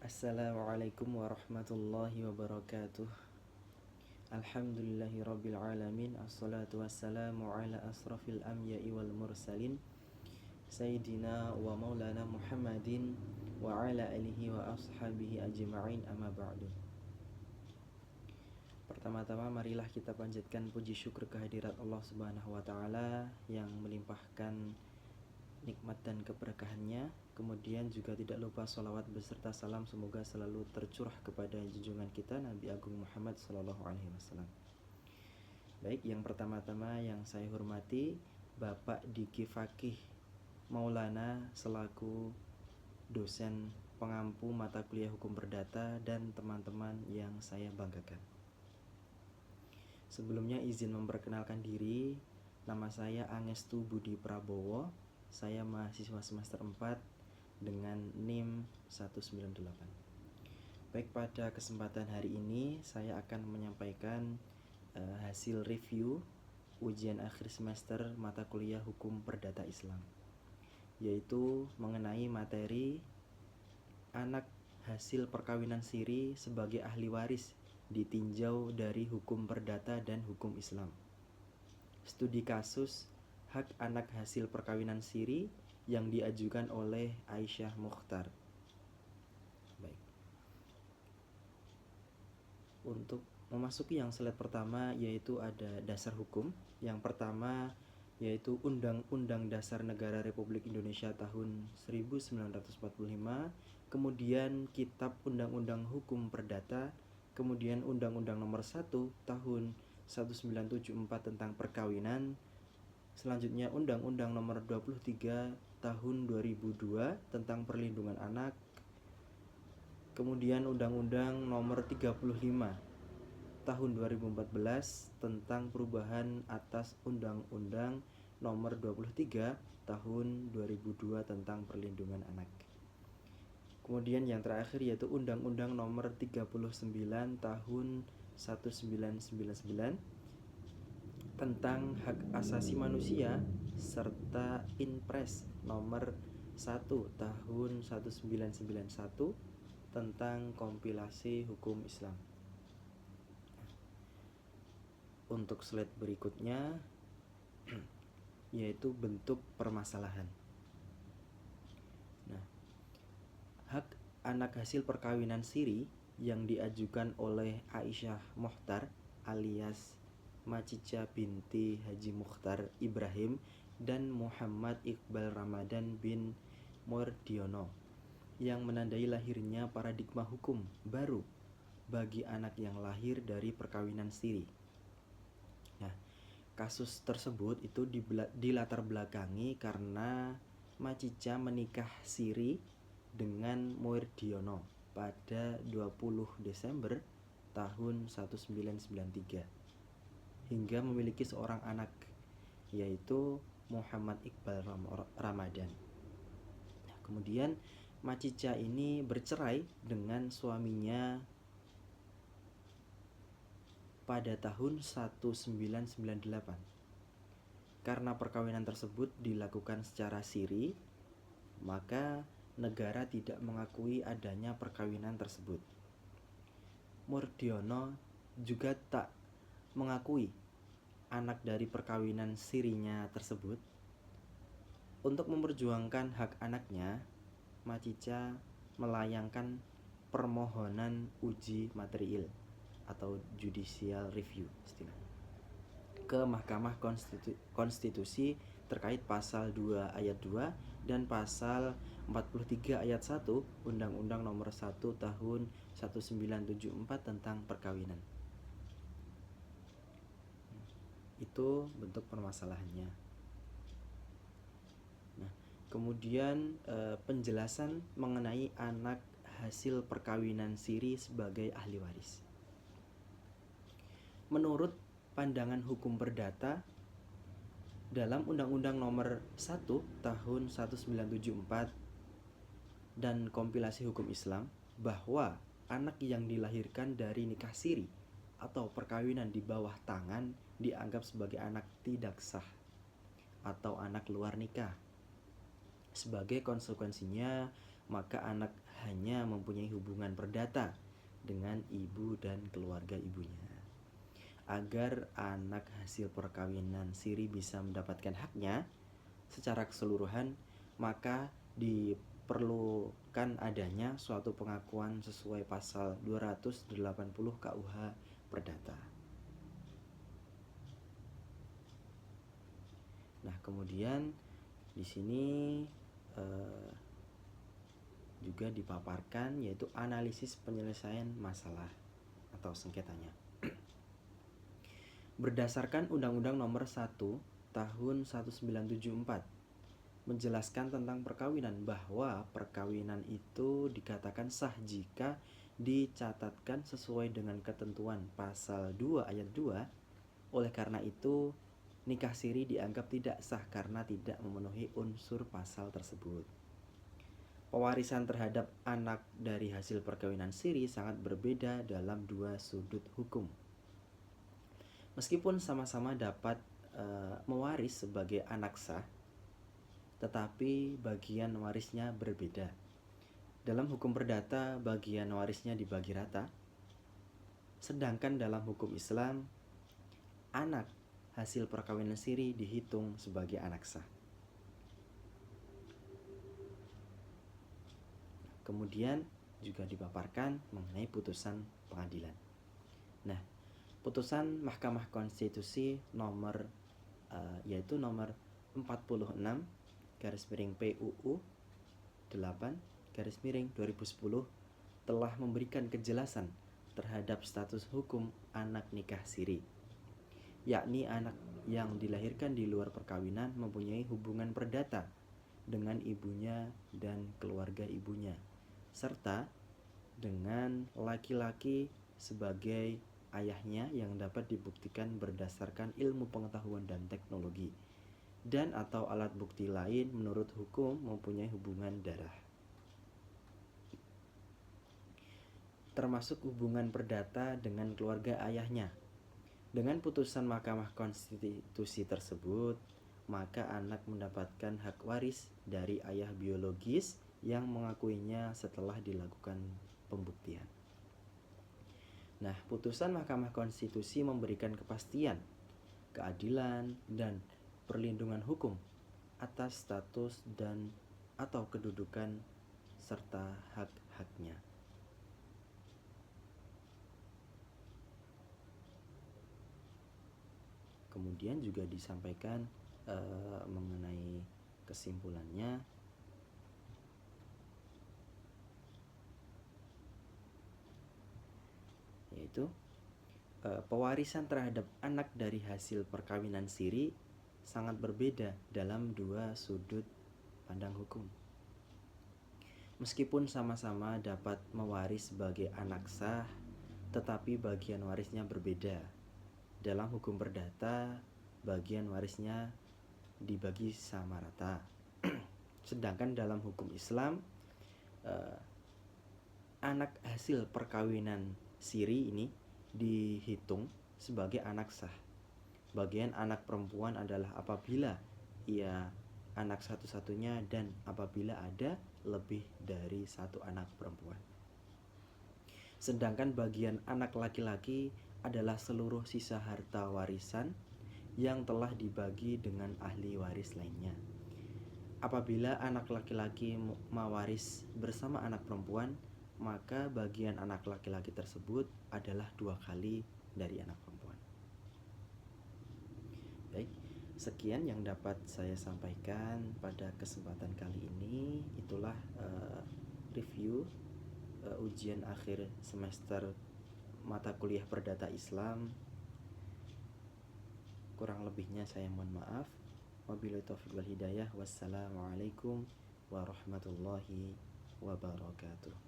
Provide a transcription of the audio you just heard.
Assalamualaikum warahmatullahi wabarakatuh. Alhamdulillahirabbil alamin. Assalatu wassalamu ala asrafil anbiya'i wal mursalin Sayyidina wa maulana Muhammadin wa ala alihi wa ashabihi ajma'in, amma ba'du. Pertama-tama marilah kita panjatkan puji syukur kehadirat Allah Subhanahu wa taala yang melimpahkan nikmat dan keberkahannya. Kemudian juga tidak lupa salawat beserta salam semoga selalu tercurah kepada junjungan kita Nabi Agung Muhammad SAW. Baik, yang pertama-tama yang saya hormati Bapak Diki Fakih Maulana selaku dosen pengampu mata kuliah hukum perdata dan teman-teman yang saya banggakan. Sebelumnya izin memperkenalkan diri. Nama saya Angestu Budi Prabowo. Saya mahasiswa semester 4 dengan NIM 198. Baik, pada kesempatan hari ini saya akan menyampaikan hasil review ujian akhir semester mata kuliah hukum perdata Islam, yaitu mengenai materi anak hasil perkawinan siri sebagai ahli waris ditinjau dari hukum perdata dan hukum Islam. Studi kasus hak anak hasil perkawinan siri yang diajukan oleh Aisyah Mukhtar. Baik. Untuk memasuki yang slide pertama, yaitu ada dasar hukum. Yang pertama yaitu Undang-Undang Dasar Negara Republik Indonesia tahun 1945, kemudian Kitab Undang-Undang Hukum Perdata, kemudian Undang-Undang Nomor 1 tahun 1974 tentang perkawinan, selanjutnya Undang-Undang Nomor 23 tahun 2002 tentang perlindungan anak, kemudian Undang-Undang Nomor 35 tahun 2014 tentang perubahan atas Undang-Undang Nomor 23 tahun 2002 tentang perlindungan anak. Kemudian yang terakhir yaitu Undang-Undang Nomor 39 tahun 1999 tentang hak asasi manusia serta Inpres Nomor 1 tahun 1991 tentang kompilasi hukum Islam. Untuk slide berikutnya yaitu bentuk permasalahan. Nah, hak anak hasil perkawinan siri yang diajukan oleh Aisyah Mukhtar alias Macica binti Haji Mukhtar Ibrahim dan Muhammad Iqbal Ramadan bin Mordiono yang menandai lahirnya paradigma hukum baru bagi anak yang lahir dari perkawinan siri. Nah, kasus tersebut itu dilatar belakangi karena Macica menikah siri dengan Mordiono pada 20 Desember tahun 1993 hingga memiliki seorang anak, yaitu Muhammad Iqbal Ramadan. Nah, kemudian Macica ini bercerai dengan suaminya pada tahun 1998. Karena perkawinan tersebut dilakukan secara siri, maka negara tidak mengakui adanya perkawinan tersebut. Mordiono juga tak mengakui anak dari perkawinan sirinya tersebut. Untuk memperjuangkan hak anaknya, Macica melayangkan permohonan uji materiil atau judicial review ke Mahkamah Konstitusi terkait pasal 2 ayat 2 dan pasal 43 ayat 1 Undang-Undang Nomor 1 tahun 1974 tentang perkawinan. Itu bentuk permasalahannya. Nah, kemudian penjelasan mengenai anak hasil perkawinan siri sebagai ahli waris. Menurut pandangan hukum perdata dalam Undang-Undang Nomor 1 tahun 1974 dan kompilasi hukum Islam, bahwa anak yang dilahirkan dari nikah siri atau perkawinan di bawah tangan dianggap sebagai anak tidak sah atau anak luar nikah. Sebagai konsekuensinya, maka anak hanya mempunyai hubungan perdata dengan ibu dan keluarga ibunya. Agar anak hasil perkawinan siri bisa mendapatkan haknya secara keseluruhan, maka diperlukan adanya suatu pengakuan sesuai pasal 280 KUH Perdata. Nah, kemudian di sini juga dipaparkan yaitu analisis penyelesaian masalah atau sengketanya. Berdasarkan Undang-Undang Nomor 1 Tahun 1974 menjelaskan tentang perkawinan, bahwa perkawinan itu dikatakan sah jika dicatatkan sesuai dengan ketentuan pasal 2 ayat 2. Oleh karena itu, nikah siri dianggap tidak sah karena tidak memenuhi unsur pasal tersebut. Pewarisan terhadap anak dari hasil perkawinan siri sangat berbeda dalam dua sudut hukum. Meskipun sama-sama dapat mewaris sebagai anak sah, tetapi bagian warisnya berbeda. Dalam hukum perdata, bagian warisnya dibagi rata, sedangkan dalam hukum Islam, anak hasil perkawinan siri dihitung sebagai anak sah. Kemudian juga dipaparkan mengenai putusan pengadilan. Nah, putusan Mahkamah Konstitusi yaitu nomor 46 /PUU 8/2010 telah memberikan kejelasan terhadap status hukum anak nikah siri, yakni anak yang dilahirkan di luar perkawinan mempunyai hubungan perdata dengan ibunya dan keluarga ibunya, serta dengan laki-laki sebagai ayahnya yang dapat dibuktikan berdasarkan ilmu pengetahuan dan teknologi, dan atau alat bukti lain menurut hukum mempunyai hubungan darah, termasuk hubungan perdata dengan keluarga ayahnya. Dengan putusan Mahkamah Konstitusi tersebut, maka anak mendapatkan hak waris dari ayah biologis yang mengakuinya setelah dilakukan pembuktian. Nah, putusan Mahkamah Konstitusi memberikan kepastian, keadilan, dan perlindungan hukum atas status dan atau kedudukan serta hak-haknya. Kemudian juga disampaikan mengenai kesimpulannya, yaitu pewarisan terhadap anak dari hasil perkawinan siri sangat berbeda dalam dua sudut pandang hukum. Meskipun sama-sama dapat mewaris sebagai anak sah, tetapi bagian warisnya berbeda. Dalam hukum perdata, bagian warisnya dibagi sama rata. Sedangkan dalam hukum Islam, anak hasil perkawinan siri ini dihitung sebagai anak sah. Bagian anak perempuan adalah apabila ia anak satu-satunya dan apabila ada lebih dari satu anak perempuan. Sedangkan bagian anak laki-laki adalah seluruh sisa harta warisan yang telah dibagi dengan ahli waris lainnya. Apabila anak laki-laki mewaris bersama anak perempuan, maka bagian anak laki-laki tersebut adalah 2 kali dari anak perempuan. Baik, sekian yang dapat saya sampaikan pada kesempatan kali ini. Itulah review ujian akhir semester mata kuliah Perdata Islam. Kurang lebihnya saya mohon maaf. Wabillahi taufiq wal hidayah. Wassalamualaikum warahmatullahi wabarakatuh.